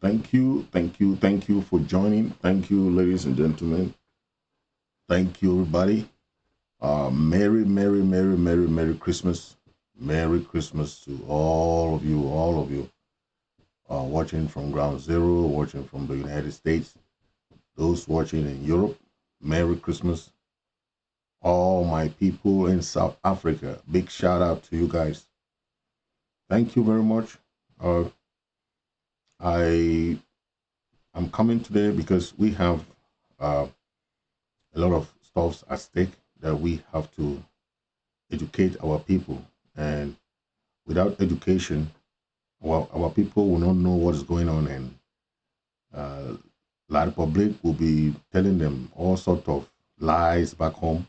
Thank you for joining. Thank you, ladies and gentlemen. Thank you, everybody. Merry Christmas. Merry Christmas to all of you watching from Ground Zero, watching from the United States, those watching in Europe. Merry Christmas. All my people in South Africa. Big shout out to you guys. Thank you very much. Uh, I am coming today because we have uh, a lot of stuff at stake that we have to educate our people. And without education, our people will not know what is going on. And La Republic will be telling them all sorts of lies back home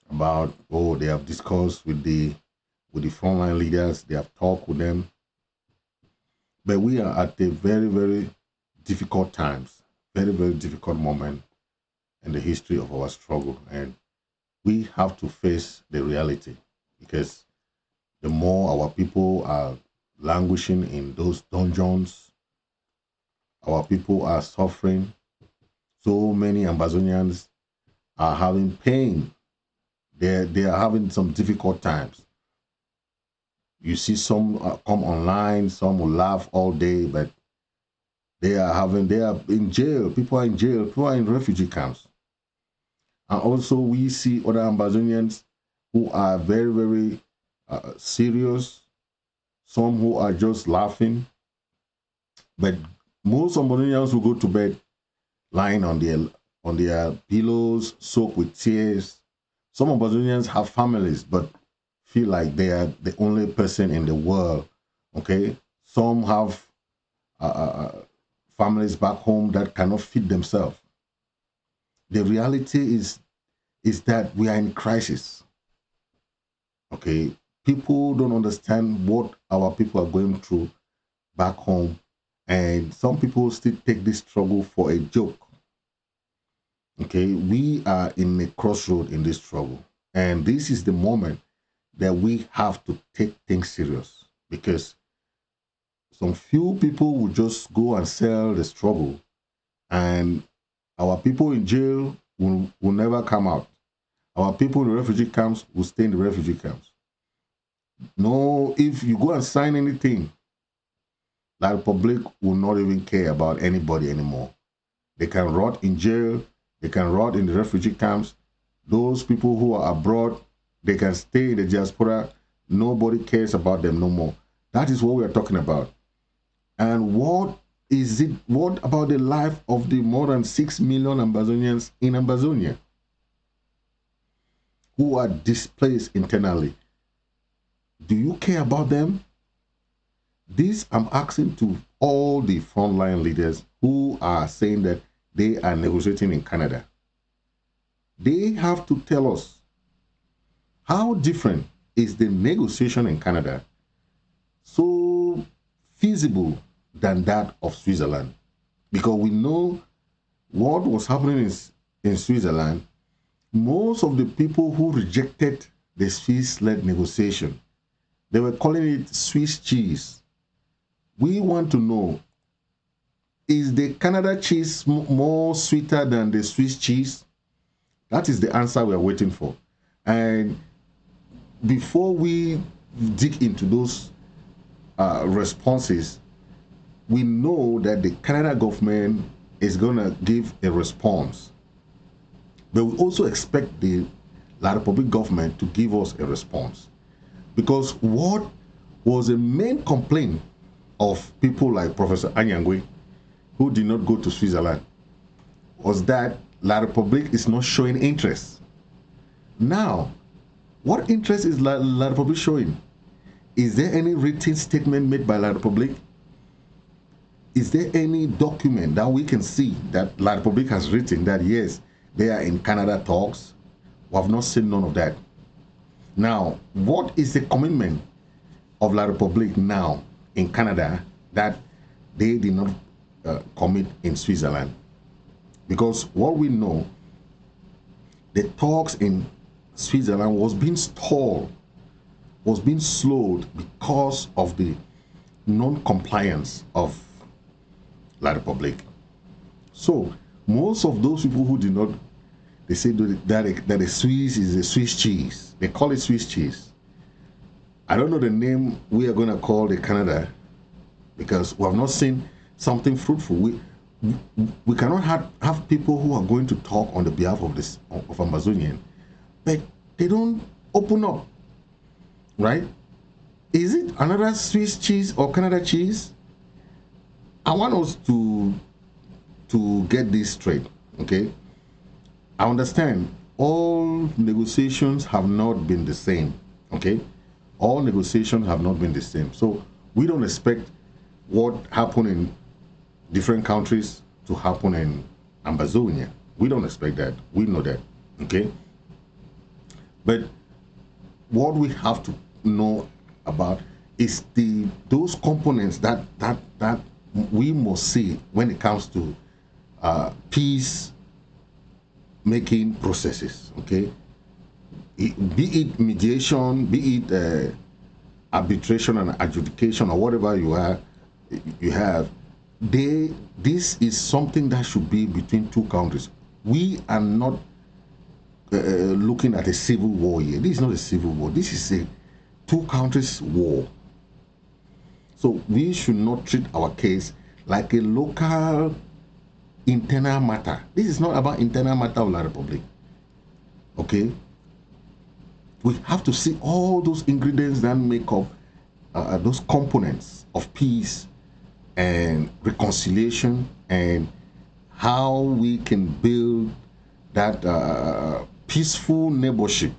about, oh, they have discussed with the frontline leaders, they have talked with them. But we are at a very difficult times, very difficult moment in the history of our struggle. And we have to face the reality because the more our people are languishing in those dungeons, our people are suffering. So many Amazonians are having pain. They are having some difficult times. You see some come online, some will laugh all day, but they are in jail. People are in jail. People are in refugee camps. And also we see other Amazonians who are very serious, some who are just laughing. But most Ambazonians will go to bed lying on their pillows, soaked with tears. Some Ambazonians have families, but feel like they are the only person in the world. Okay, some have families back home that cannot feed themselves. The reality is that we are in crisis. Okay, people don't understand what our people are going through back home, and some people still take this struggle for a joke. Okay, we are in a crossroad in this struggle, and this is the moment that we have to take things serious because some few people will just go and sell the struggle, and our people in jail will never come out. Our people in the refugee camps will stay in the refugee camps. No, if you go and sign anything, the public will not even care about anybody anymore. They can rot in jail, they can rot in the refugee camps. Those people who are abroad, they can stay in the diaspora. Nobody cares about them no more. That is what we are talking about. And what about the life of the more than 6 million Ambazonians in Ambazonia who are displaced internally? Do you care about them? This I'm asking to all the frontline leaders who are saying that they are negotiating in Canada. They have to tell us how different is the negotiation in Canada so feasible than that of Switzerland? Because we know what was happening in Switzerland. Most of the people who rejected the Swiss-led negotiation, they were calling it Swiss cheese. We want to know, is the Canada cheese more sweeter than the Swiss cheese? That is the answer we are waiting for. And before we dig into those responses, we know that the Canada government is going to give a response. But we also expect the La Republic government to give us a response. Because what was the main complaint of people like Professor Anyangwe, who did not go to Switzerland, was that La Republic is not showing interest. Now, what interest is La Republic showing? Is there any written statement made by La Republic? Is there any document that we can see that La Republic has written that, yes, they are in Canada talks? We have not seen none of that. Now, what is the commitment of La Republic now in Canada that they did not commit in Switzerland? Because what we know, the talks in Switzerland was being stalled, was being slowed because of the non-compliance of La Republic. So most of those people who did not, they say that the Swiss is a Swiss cheese. They call it Swiss cheese. I don't know the name we are going to call the Canada, because we have not seen something fruitful. We cannot have people who are going to talk on the behalf of this of Amazonian, but they don't open up, right? Is it another Swiss cheese or Canada cheese? I want us to get this straight, okay? I understand all negotiations have not been the same, okay? All negotiations have not been the same. So we don't expect what happened in different countries to happen in Amazonia. We don't expect that. We know that, okay? But what we have to know about is those components that we must see when it comes to peace making processes, okay? Be it mediation, be it arbitration and adjudication, or whatever you have, this is something that should be between two countries. We are not looking at a civil war here. This is not a civil war. This is a two countries war. So we should not treat our case like a local internal matter. This is not about internal matter of La Republic. Okay? We have to see all those ingredients that make up those components of peace and reconciliation, and how we can build that peaceful neighborship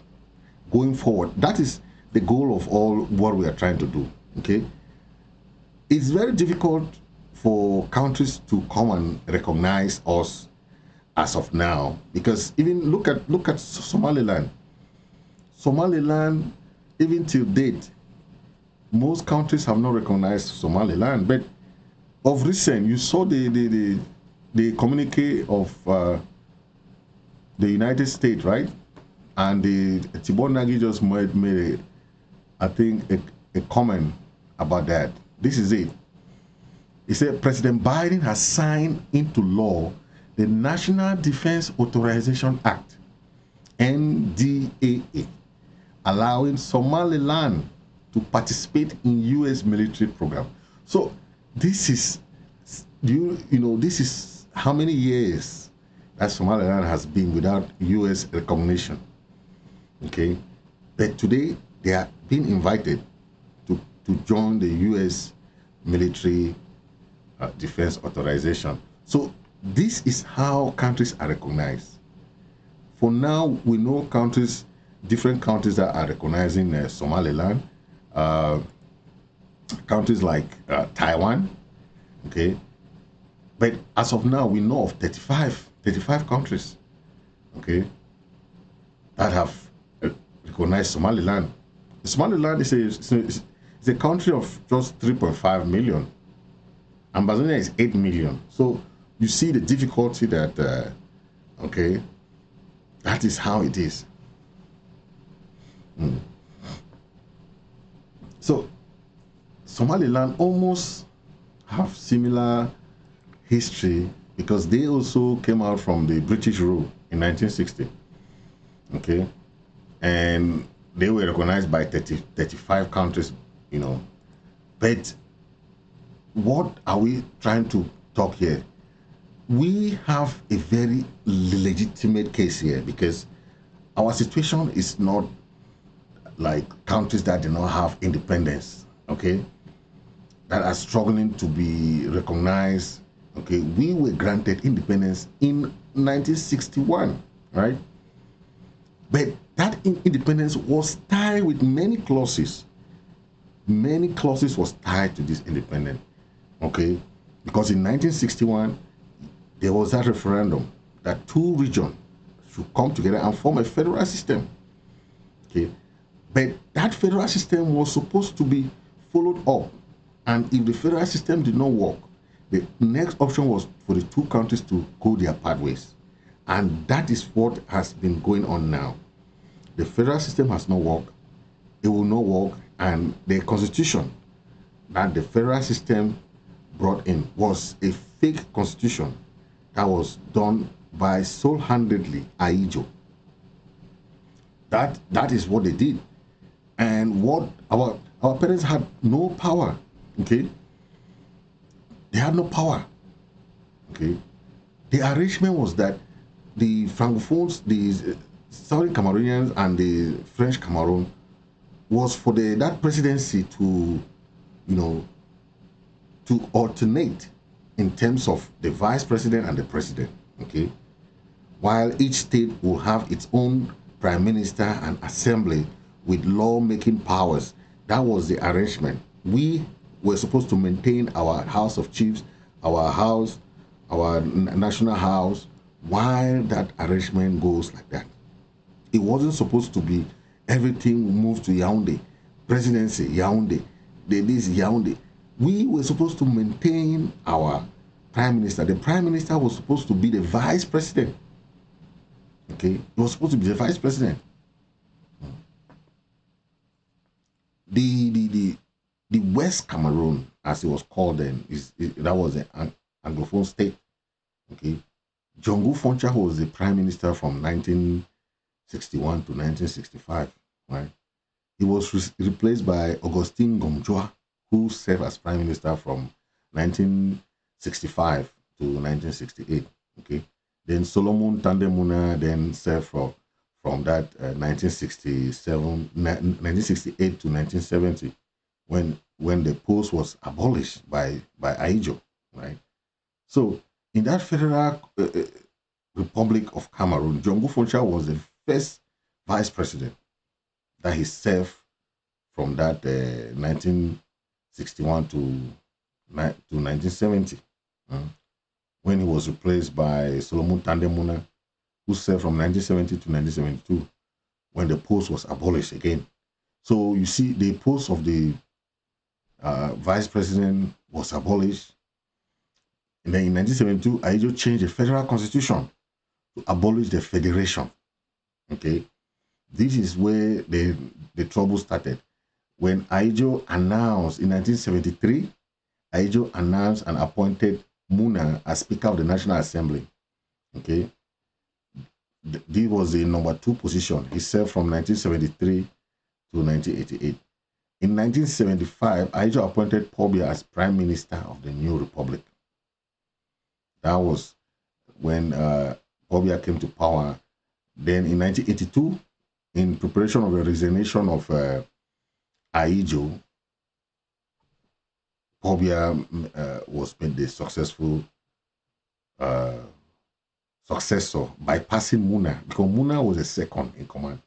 going forward. That is the goal of all what we are trying to do, okay? It's very difficult for countries to come and recognize us as of now, because even look at Somaliland. Somaliland, even till date, most countries have not recognized Somaliland. But of recent, you saw the communique of the United States, right? And the Tibor Nagy just made I think a comment about that. This is it. He said President Biden has signed into law the National Defense Authorization Act, NDAA, allowing Somaliland to participate in U.S. military program. So this is, this is how many years that Somaliland has been without U.S. recognition. Okay, but today they are being invited to join the U.S. military defense authorization. So this is how countries are recognized. For now, we know different countries that are recognizing Somaliland. Countries like Taiwan, okay? But as of now, we know of 35 countries, okay, that have recognized Somaliland. Somaliland is a country of just 3.5 million. Amazonia is 8 million. So you see the difficulty that, okay, that is how it is. So Somaliland almost have similar history, because they also came out from the British rule in 1960. Okay, and they were recognized by 35 countries, But what are we trying to talk here? We have a very legitimate case here, because our situation is not like countries that do not have independence, okay, that are struggling to be recognized. Okay, we were granted independence in 1961, right? But that independence was tied with many clauses. Many clauses was tied to this independence, okay? Because in 1961, there was that referendum that two regions should come together and form a federal system, okay? But that federal system was supposed to be followed up. And if the federal system did not work, the next option was for the two countries to go their pathways. And that is what has been going on now. The federal system has not worked. It will not work. And the constitution that the federal system brought in was a fake constitution that was done by sole-handedly Aijo. That is what they did. And what our parents had no power, okay? They had no power, okay? The arrangement was that the Francophones, the Southern Cameroonians and the French Cameroon was for that presidency to, to alternate in terms of the vice president and the president, okay? While each state will have its own prime minister and assembly with lawmaking powers. That was the arrangement. We were supposed to maintain our House of Chiefs, our house, our national house, while that arrangement goes like that. It wasn't supposed to be everything moved to Yaoundé, presidency, Yaoundé, this Yaoundé. We were supposed to maintain our prime minister. The prime minister was supposed to be the vice president. Okay, he was supposed to be the vice president. The West Cameroon, as it was called then, that was an Anglophone state. Okay, Jongu Foncha was the prime minister from 1961 to 1965. Right, he was replaced by Augustin Gomjoa, who served as prime minister from 1965 to 1968. Okay. Then Solomon Tandemuna then served from that 1968 to 1970, when the post was abolished by Aijo, right? So in that Federal Republic of Cameroon, Jongu Foncha was the first vice president that he served from that 1961 to 1970. When he was replaced by Solomon Tandemuna, who served from 1970 to 1972, when the post was abolished again. So you see, the post of the vice president was abolished. And then in 1972, Aijo changed the federal constitution to abolish the federation. Okay, this is where the trouble started. When Aijo announced in 1973, Aijo announced and appointed Muna as Speaker of the National Assembly. Okay, this was the number 2 position. He served from 1973 to 1988. In 1975, Aijo appointed Pobia as Prime Minister of the new republic. That was when Pobia came to power. Then in 1982, in preparation of the resignation of Aijo, Pobia was made the successful successor by passing Muna, because Muna was the second in command,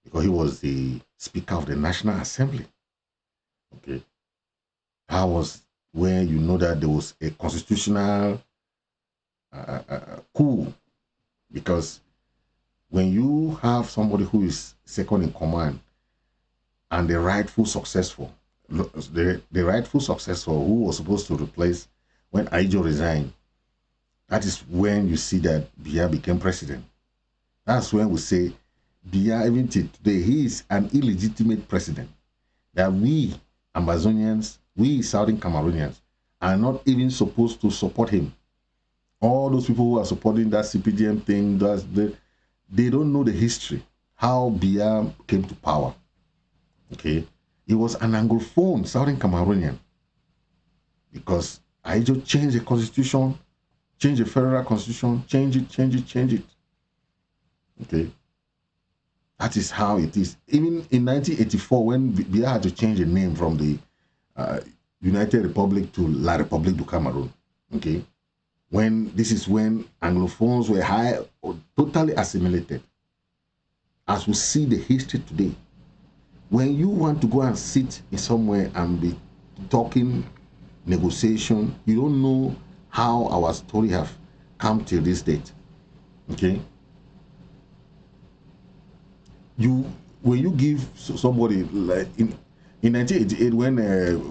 because he was the Speaker of the National Assembly. Okay, that was where you know that there was a constitutional coup, because when you have somebody who is second in command and the rightful successor, the rightful successor who was supposed to replace when Aijo resigned, that is when you see that Biya became president. That's when we say Biya, even today, he is an illegitimate president. That we Amazonians, we Southern Cameroonians, are not even supposed to support him. All those people who are supporting that CPDM thing, they don't know the history, how Biya came to power. Okay, he was an Anglophone Southern Cameroonian, because Aijo changed the constitution, changed the federal constitution, change it. Okay, that is how it is. Even in 1984, when Biya had to change the name from the United Republic to La République du Cameroun. Okay, this is when Anglophones were totally assimilated. As we see the history today, when you want to go and sit in somewhere and be talking negotiation, you don't know how our story have come till this date. Okay, when you give somebody, like in 1988, when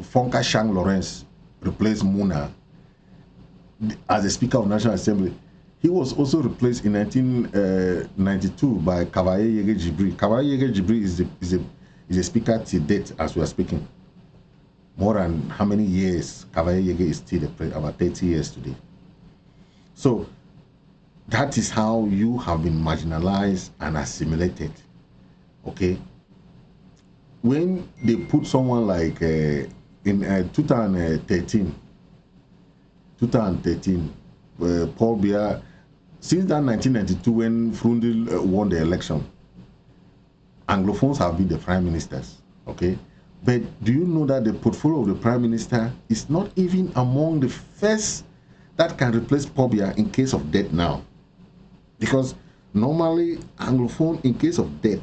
Fonka Shang Lawrence replaced Muna as the Speaker of National Assembly, he was also replaced in 1992 by Cavalier Yege Jibri. Cavalier Yege Jibri is a speaker to date as we are speaking. more than how many years? Kavaya Yege is still about 30 years today. So that is how you have been marginalized and assimilated. Okay. When they put someone like in 2013, Paul Biya, since that 1992 when Frundil won the election, Anglophones have been the prime ministers. Okay. But do you know that the portfolio of the prime minister is not even among the first that can replace Paul Biya in case of death now? Because normally Anglophone in case of death,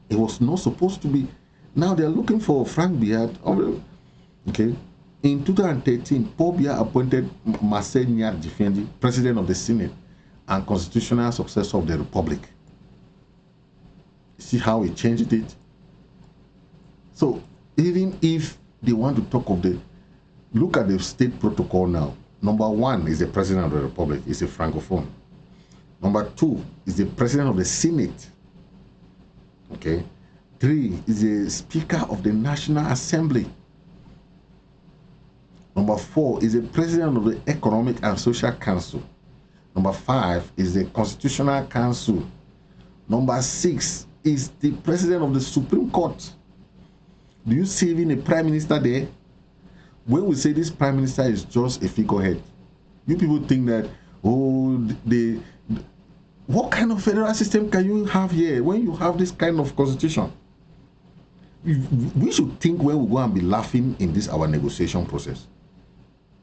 it was not supposed to be. Now they're looking for Frank Biya. Okay. In 2013, Paul Biya appointed Marcel Nyat Difendi, president of the Senate and constitutional successor of the Republic. See how he changed it? So even if they want to talk of the, look at the state protocol now. Number one is the president of the Republic, is a francophone. Number two is the president of the Senate. Okay. 3 is the speaker of the National Assembly. Number 4 is the president of the Economic and Social Council. Number 5 is the Constitutional Council. Number 6 is the president of the Supreme Court. Do you see even a prime minister there? When we say this prime minister is just a figurehead, you people think that, oh, what kind of federal system can you have here when you have this kind of constitution? We should think when we go and be laughing in this our negotiation process.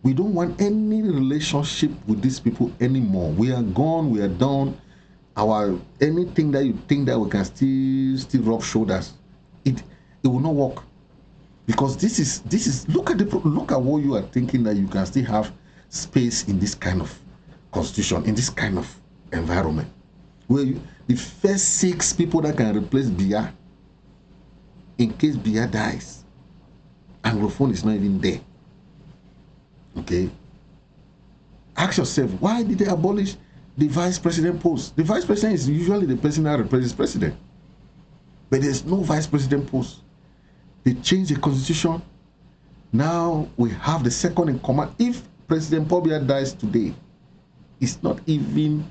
We don't want any relationship with these people anymore. We are gone, we are done. Anything that you think that we can still rub shoulders, it will not work. Because this is look at what you are thinking, that you can still have space in this kind of constitution, in this kind of environment, where the first 6 people that can replace Biya, in case Biya dies, Anglophone is not even there. Okay. Ask yourself, why did they abolish the vice president post? The vice president is usually the person that replaces president, but there's no vice president post. They changed the constitution. Now we have the second in command. If President Paul Biya dies today, it's not even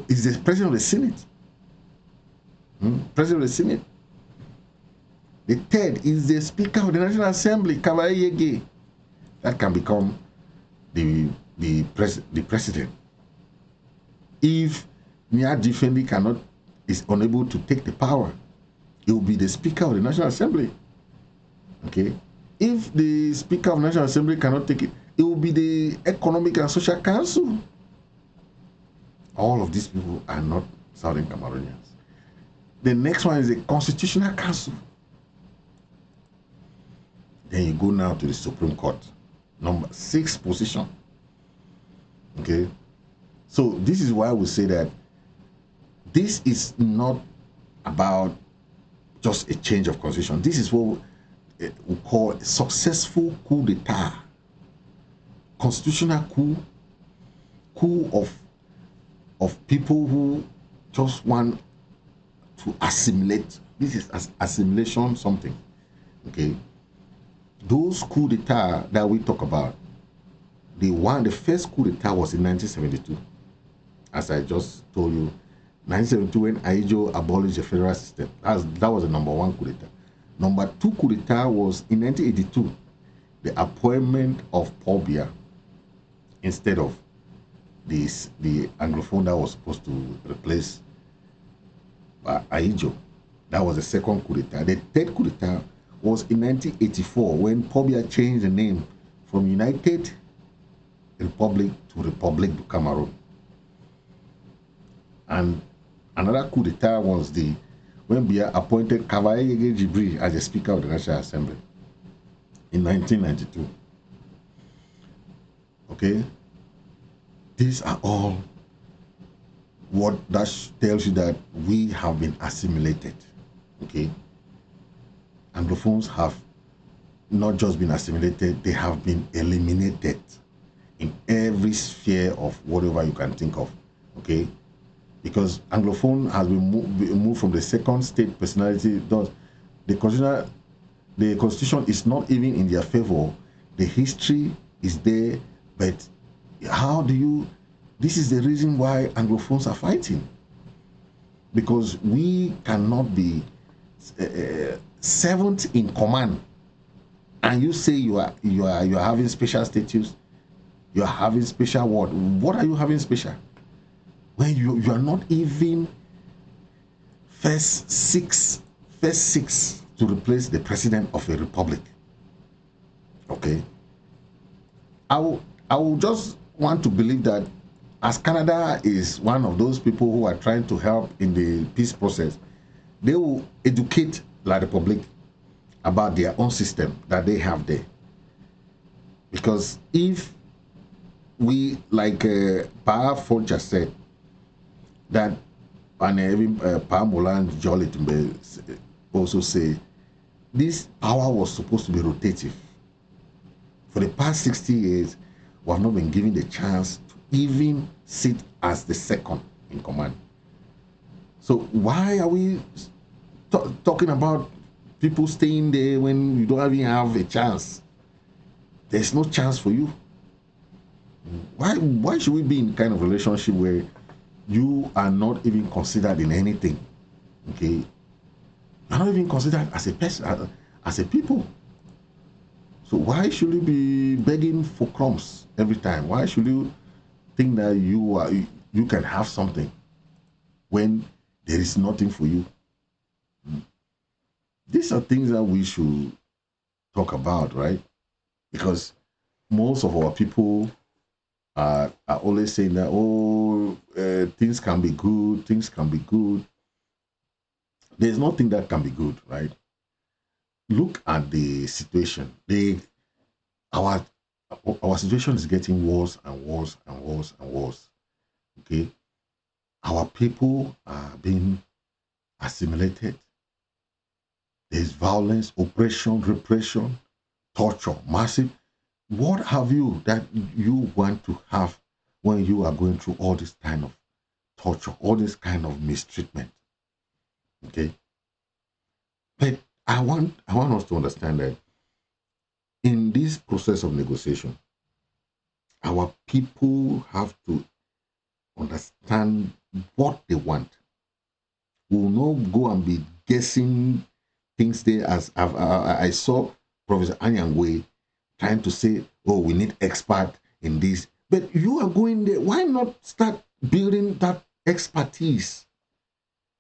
is the president of the Senate. President of the Senate. The third is the Speaker of the National Assembly, Kavaya Yege. That can become the president. If Nyat Difendi is unable to take the power, it will be the Speaker of the National Assembly. Okay. If the Speaker of the National Assembly cannot take it, it will be the Economic and Social Council. All of these people are not Southern Cameroonians. The next one is the Constitutional Council. Then you go now to the Supreme Court, number 6 position. Okay. So this is why we say that this is not about just a change of constitution. This is what we call a successful coup d'etat. Constitutional coup of people who just want to assimilate. This is assimilation something. Okay. Those coup d'etat that we talk about, the first coup d'etat was in 1972. As I just told you, 1972 when Aijo abolished the federal system. That was the number 1 coup d'etat. Number 2 coup d'etat was in 1982, the appointment of Paul Biya instead of the Anglophone that was supposed to replace Aijo. That was the second coup d'etat. The third coup d'etat was in 1984 when Paul Biya changed the name from United Republic to Republic du Cameroon. And another coup d'etat was when Biya appointed Kavaya Yege Jibri as the Speaker of the National Assembly in 1992. Okay? These are all what that tells you that we have been assimilated. Okay? Anglophones have not just been assimilated, they have been eliminated in every sphere of whatever you can think of. Okay? Because Anglophone has been moved from the second state personality. The the constitution is not even in their favor. The history is there, but how do you, this is the reason why Anglophones are fighting. Because we cannot be seventh in command, and you say you are having special status, you are having special what are you having special when you are not even first six to replace the president of a republic? Okay, I will just want to believe that, as Canada is one of those people who are trying to help in the peace process, they will educate La Republique about their own system that they have there. Because if we, like Pa Folcher said, that, and even Pa Molan Jolit also say, this power was supposed to be rotative. For the past 60 years, we have not been given the chance to even sit as the second in command. So why are we talking about people staying there when you don't even have a chance? There's no chance for you. Why should we be in kind of relationship where you are not even considered in anything? Okay, you're not even considered as a person, as a people. So why should you be begging for crumbs every time? Why should you think that you can have something when there is nothing for you? These are things that we should talk about, right? Because most of our people are always saying that, oh, things can be good, things can be good. There's nothing that can be good, right? Look at the situation. Our situation is getting worse and worse and worse and worse. Okay, our people are being assimilated. There's violence, oppression, repression, torture, massive. What have you that you want to have when you are going through all this kind of torture, all this kind of mistreatment? Okay, but I want us to understand that in this process of negotiation, our people have to understand what they want. We will not go and be guessing things there. As I saw Professor Anyangwe trying to say, oh, we need expert in this. But you are going there. Why not start building that expertise?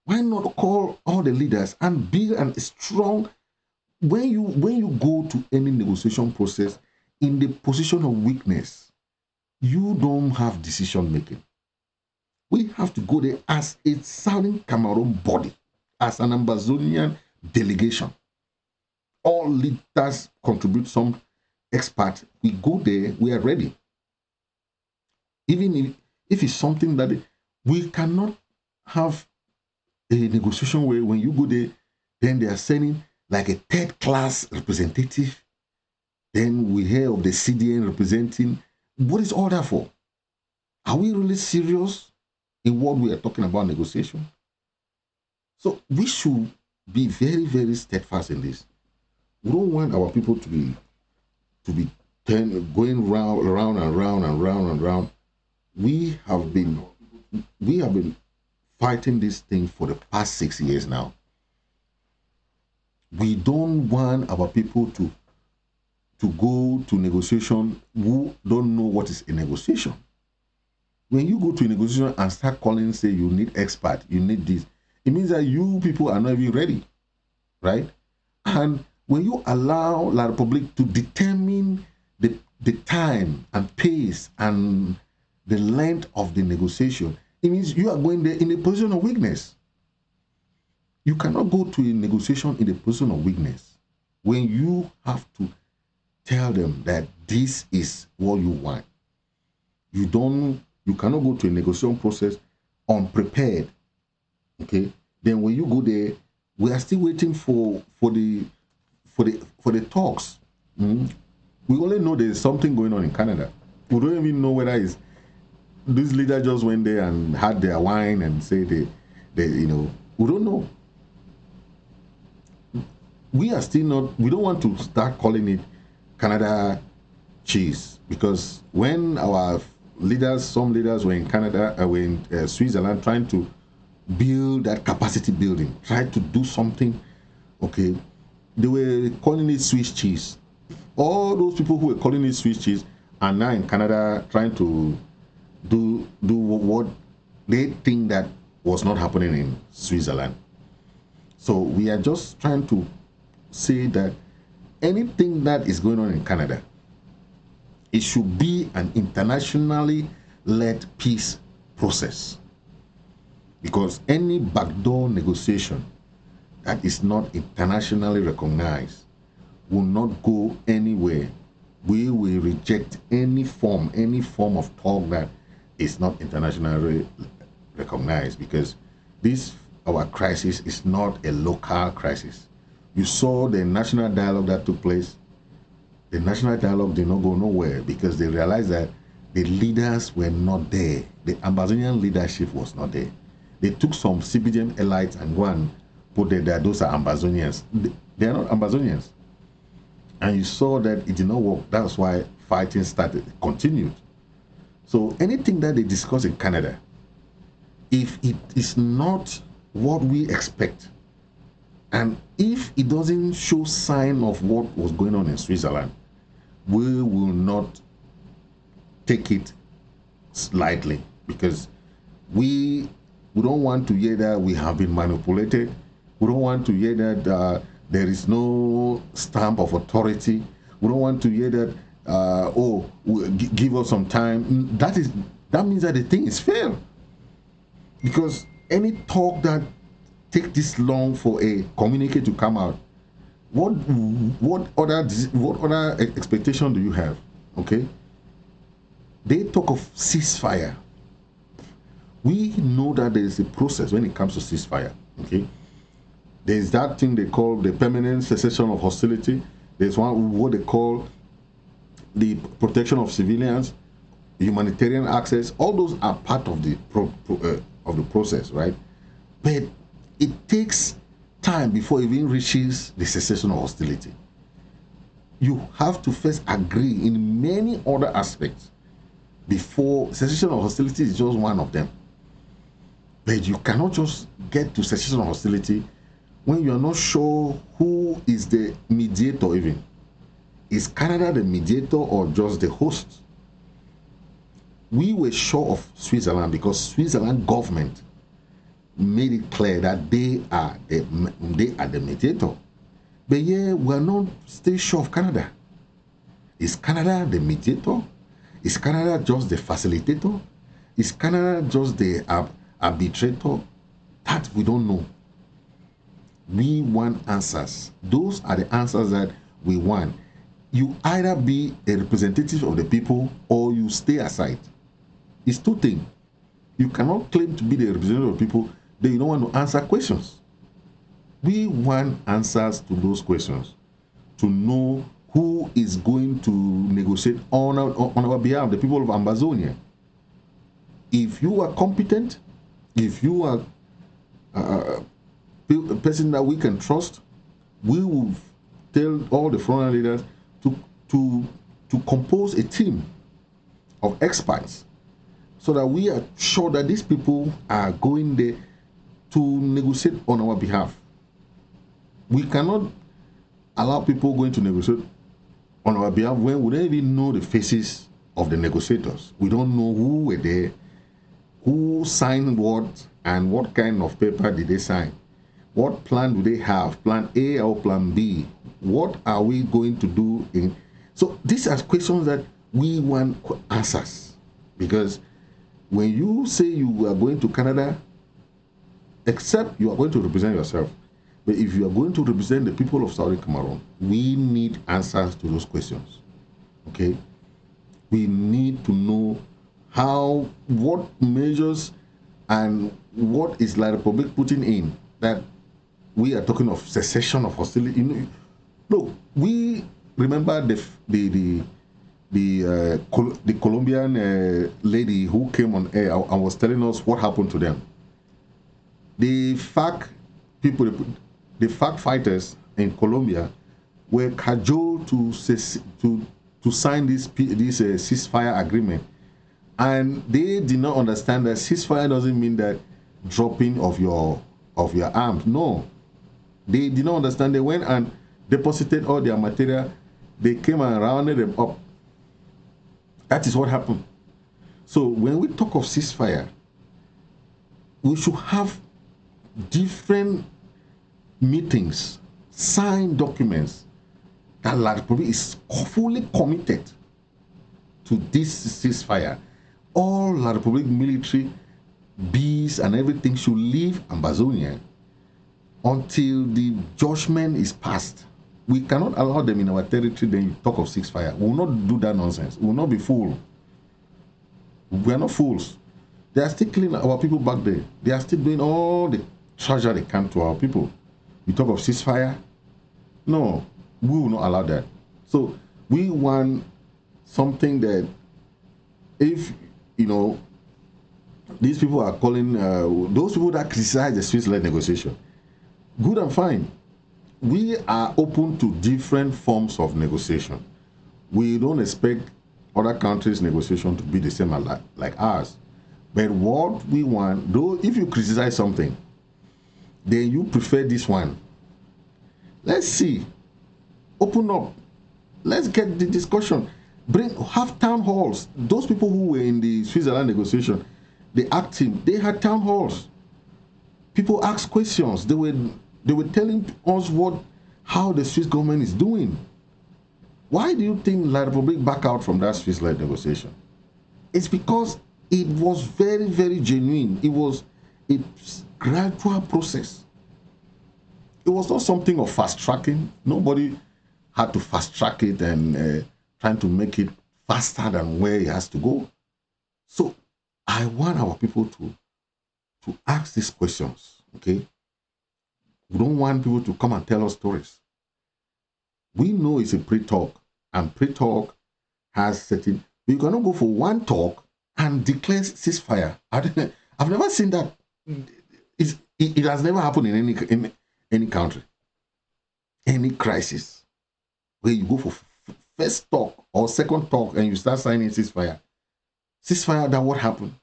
Why not call all the leaders and build a strong, when you go to any negotiation process in the position of weakness, you don't have decision making. We have to go there as a Southern Cameroon body, as an Ambazonian delegation. All leaders contribute some expert. We go there, we are ready. Even if it's something that we cannot have a negotiation where when you go there, then they are sending like a third-class representative. Then we hear of the CDN representing. What is all that for? Are we really serious in what we are talking about negotiation? So we should be very, very steadfast in this. We don't want our people to be going round and round. We have been fighting this thing for the past 6 years now. We don't want our people to go to negotiation who don't know what is a negotiation. When you go to a negotiation and start calling, say you need expert, you need this, it means that you people are not even ready, right? And when you allow La Republique to determine the time and pace and the length of the negotiation, it means you are going there in a position of weakness. You cannot go to a negotiation in a position of weakness when you have to tell them that this is what you want. You cannot go to a negotiation process unprepared. Okay? Then when you go there, we are still waiting for the talks. We only know there's something going on in Canada. We don't even know whether it's this leader just went there and had their wine and say they we don't know. we are still not, we don't want to start calling it Canada cheese, because when our leaders, some leaders were in Canada, were in Switzerland trying to build that capacity building, try to do something, okay, they were calling it Swiss cheese. All those people who were calling it Swiss cheese are now in Canada trying to do what they think that was not happening in Switzerland. So we are just trying to say that anything that is going on in Canada, it should be an internationally led peace process. Because any backdoor negotiation that is not internationally recognized will not go anywhere. We will reject any form of talk that is not internationally recognized, because this, our crisis, is not a local crisis. You saw the national dialogue that took place. The national dialogue did not go nowhere because they realized that the leaders were not there. The Ambazonian leadership was not there. They took some CBDM elites and go and put there that those are Ambazonians. They are not Ambazonians. And you saw that it did not work. That's why fighting continued. So anything that they discuss in Canada, if it is not what we expect, and if it doesn't show sign of what was going on in Switzerland, we will not take it lightly, because we don't want to hear that we have been manipulated. We don't want to hear that there is no stamp of authority. We don't want to hear that, give us some time. That means that the thing is fair. Because any talk that take this long for a communique to come out, what other expectation do you have? Okay, they talk of ceasefire. We know that there is a process when it comes to ceasefire. Okay, there is that thing they call the permanent cessation of hostility. There's what they call the protection of civilians, humanitarian access. All those are part of the process, right? But it takes time before it even reaches the cessation of hostility. You have to first agree in many other aspects before. Cessation of hostility is just one of them. But you cannot just get to cessation of hostility when you are not sure who is the mediator even. Is Canada the mediator or just the host? We were sure of Switzerland because Switzerland government made it clear that they are the mediator. But yeah, we are not still sure of Canada. Is Canada the mediator? Is Canada just the facilitator? Is Canada just the arbitrator? That we don't know. We want answers. Those are the answers that we want. You either be a representative of the people or you stay aside. It's two things. You cannot claim to be the representative of people, then you don't want to answer questions. We want answers to those questions, to know who is going to negotiate on our behalf, the people of Amazonia. If you are competent, if you are a person that we can trust, we will tell all the foreign leaders to compose a team of experts, so that we are sure that these people are going there to negotiate on our behalf. We cannot allow people going to negotiate on our behalf when we don't even know the faces of the negotiators. We don't know who were there, who signed what, and what kind of paper did they sign. What plan do they have? Plan A or plan B? What are we going to do in? So these are questions that we want answers. Because when you say you are going to Canada, except you are going to represent yourself, but if you are going to represent the people of Southern Cameroon, we need answers to those questions. Okay? We need to know what measures and what is La Republic putting in that we are talking of cessation of hostility. Look, we remember the Colombian lady who came on air and was telling us what happened to them. The FARC people, the FARC fighters in Colombia were cajoled to sign this ceasefire agreement, and they did not understand that ceasefire doesn't mean that dropping of your arms. No, they did not understand. They went and deposited all their material. They came and rounded them up. That is what happened. So when we talk of ceasefire, we should have different meetings, signed documents that La Republic is fully committed to this ceasefire. All La Republic military, bees and everything should leave Ambazonia until the judgment is passed. We cannot allow them in our territory, then you talk of ceasefire. We will not do that nonsense. We will not be fools. We are not fools. They are still killing our people back there. They are still doing all the treasure they can to our people. We talk of ceasefire. No, we will not allow that. So we want something that, if these people are calling those people that criticize the Swiss-led negotiation, good and fine. We are open to different forms of negotiation. We don't expect other countries' negotiation to be the same like ours. But what we want, though, if you criticize something, then you prefer this one. Let's see. Open up. Let's get the discussion. Have town halls. Those people who were in the Switzerland negotiation, the ACT team, they had town halls. People asked questions. They were telling us how the Swiss government is doing. Why do you think La Republique back out from that Swiss-led negotiation? It's because it was very, very genuine. It was a gradual process. It was not something of fast tracking. Nobody had to fast track it and trying to make it faster than where it has to go. So I want our people to ask these questions, okay? We don't want people to come and tell us stories. We know it's a pre-talk, and pre-talk has certain. We cannot go for one talk and declare ceasefire. I've never seen that. It has never happened in any country, any crisis, where you go for first talk or second talk and you start signing ceasefire. Ceasefire, then what happened?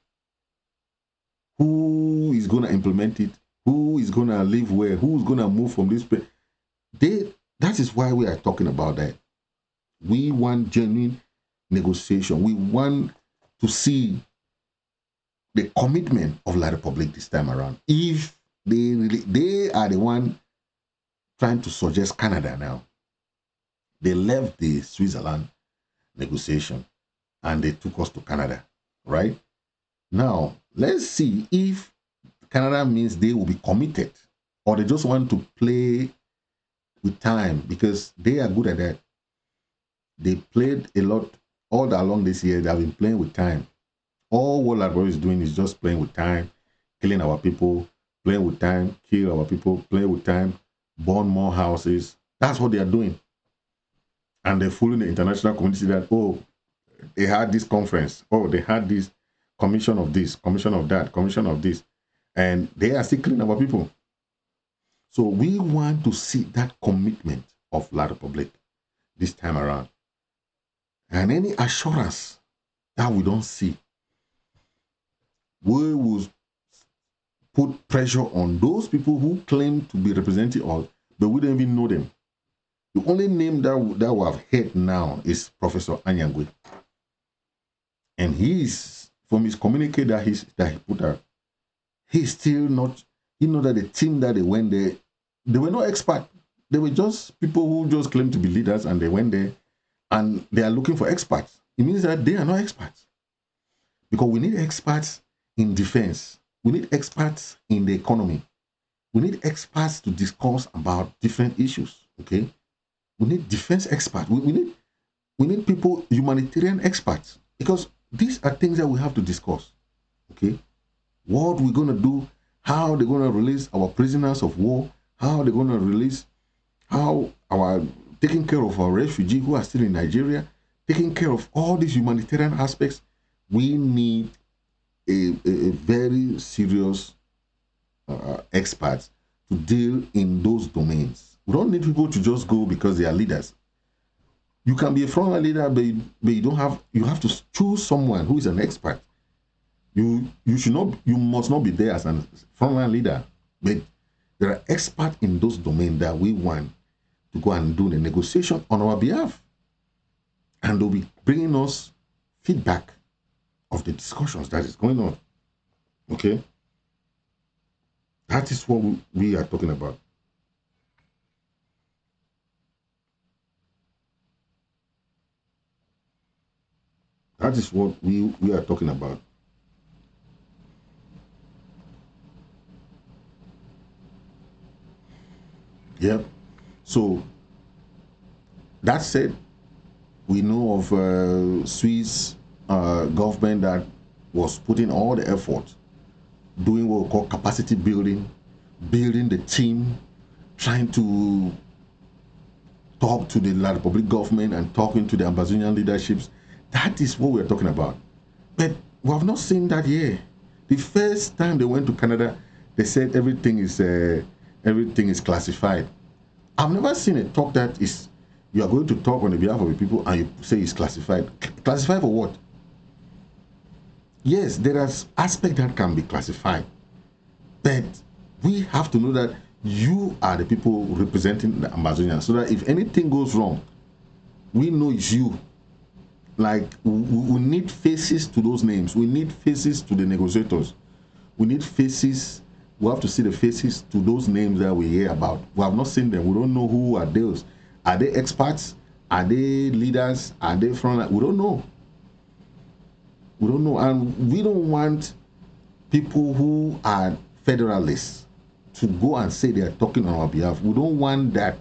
Who is going to implement it? Who is going to live where? Who's going to move from this place? That is why we are talking about that. We want genuine negotiation. We want to see the commitment of La Republique this time around. If they are the one trying to suggest Canada now. They left the Switzerland negotiation and they took us to Canada, right? Now, let's see if Canada means they will be committed or they just want to play with time, because they are good at that. They played a lot all along this year. They have been playing with time. All what Liberia is doing is just playing with time, killing our people, playing with time, kill our people, play with time, burn more houses. That's what they are doing. And they're fooling the international community that, oh, they had this conference. Oh, they had this commission of this, commission of that, commission of this. And they are still killing our people. So we want to see that commitment of La Republique this time around. And any assurance that we don't see, we will put pressure on those people who claim to be representing us, but we don't even know them. The only name that we have heard now is Professor Anyangwe. And he's, from his communique that he put out, he's still not, that the team that they went there, they were not experts. They were just people who just claimed to be leaders, and they went there and they are looking for experts. It means that they are not experts. Because we need experts in defense. We need experts in the economy. We need experts to discuss about different issues, okay? We need defense experts. We need people, humanitarian experts, because these are things that we have to discuss, okay? What we're going to do, how they're going to release our prisoners of war, how they're going to release, how our taking care of our refugees who are still in Nigeria, taking care of all these humanitarian aspects. We need a very serious experts to deal in those domains. We don't need people to just go because they are leaders. You can be a frontline leader, but you don't have. You have to choose someone who is an expert. You must not be there as a frontline leader, but there are experts in those domains that we want to go and do the negotiation on our behalf, and they'll be bringing us feedback of the discussions that is going on. Okay, that is what we are talking about. That is what we are talking about. Yeah. So that said, we know of Swiss government that was putting all the effort doing what we call capacity building, building the team, trying to talk to the La Republic government and talking to the Amazonian leaderships. That is what we're talking about. But we have not seen that here. The first time they went to Canada, they said everything is classified. I've never seen a talk that is, you are going to talk on the behalf of the people and you say it's classified. Classified for what? Yes, there are aspects that can be classified, but we have to know that you are the people representing the Amazonians, so that if anything goes wrong, we know it's you. Like, we need faces to those names. We need faces to the negotiators. We need faces. We have to see the faces to those names that we hear about. We have not seen them. We don't know who are those. Are they experts? Are they leaders? Are they front? We don't know. We don't know. And we don't want people who are federalists to go and say they are talking on our behalf. We don't want that.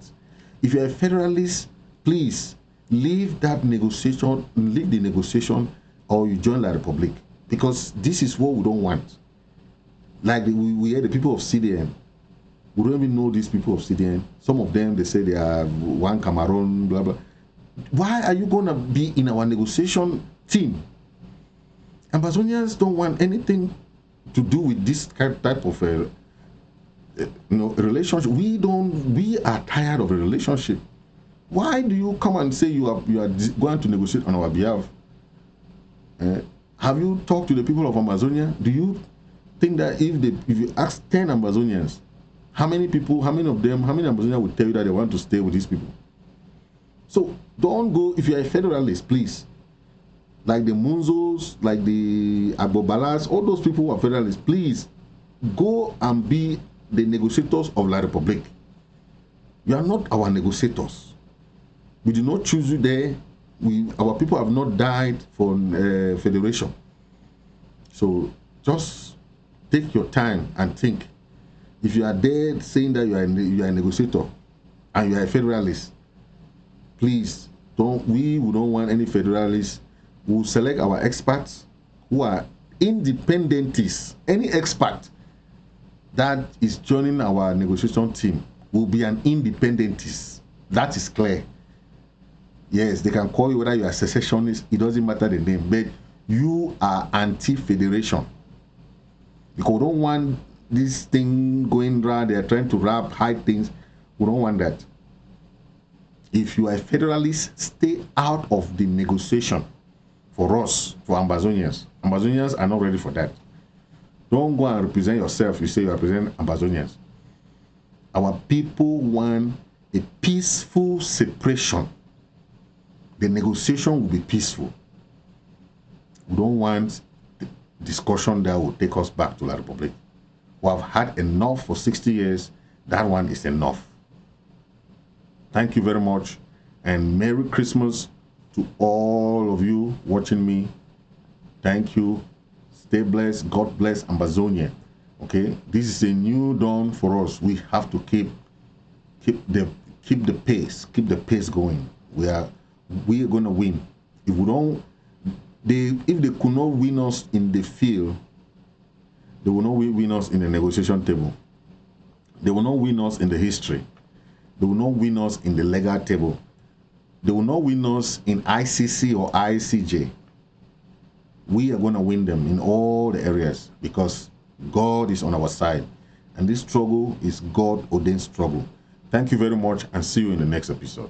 If you're a federalist, please leave that negotiation, leave the negotiation, or you join La Republic, because this is what we don't want. Like we hear the people of CDN. We don't even know these people of CDN. Some of them, they say they are one Cameroon, blah, blah. Why are you going to be in our negotiation team? Amazonians don't want anything to do with this type of relationship. We are tired of a relationship. Why do you come and say you are going to negotiate on our behalf? Have you talked to the people of Amazonia? Do you think that if you ask 10 Amazonians, how many Amazonians will tell you that they want to stay with these people? So don't go, if you're a federalist, please. Like the Munzos, like the Agbobalas, all those people who are federalists, please go and be the negotiators of La Republic. You are not our negotiators. We did not choose you there. Our people have not died for federation. So just take your time and think. If you are there saying that you are a negotiator and you are a federalist, please we don't want any federalists. We'll select our experts who are independentists. Any expert that is joining our negotiation team will be an independentist. That is clear. Yes, they can call you whether you are secessionist. It doesn't matter the name, but you are anti-federation. Because we don't want this thing going around. They are trying to hide things. We don't want that. If you are a federalist, stay out of the negotiation. For us, for Amazonians. Amazonians are not ready for that. Don't go and represent yourself. You say you represent Amazonians. Our people want a peaceful separation. The negotiation will be peaceful. We don't want discussion that will take us back to La Republic. We have had enough for 60 years. That one is enough. Thank you very much, and Merry Christmas to all of you watching me. Thank you. Stay blessed. God bless Amazonia. Okay, this is a new dawn for us. We have to keep the pace. Keep the pace going. We are going to win. If we don't, if they could not win us in the field, they will not win us in the negotiation table. They will not win us in the history. They will not win us in the legal table. They will not win us in ICC or ICJ. We are going to win them in all the areas because God is on our side. And this struggle is God-ordained struggle. Thank you very much and see you in the next episode.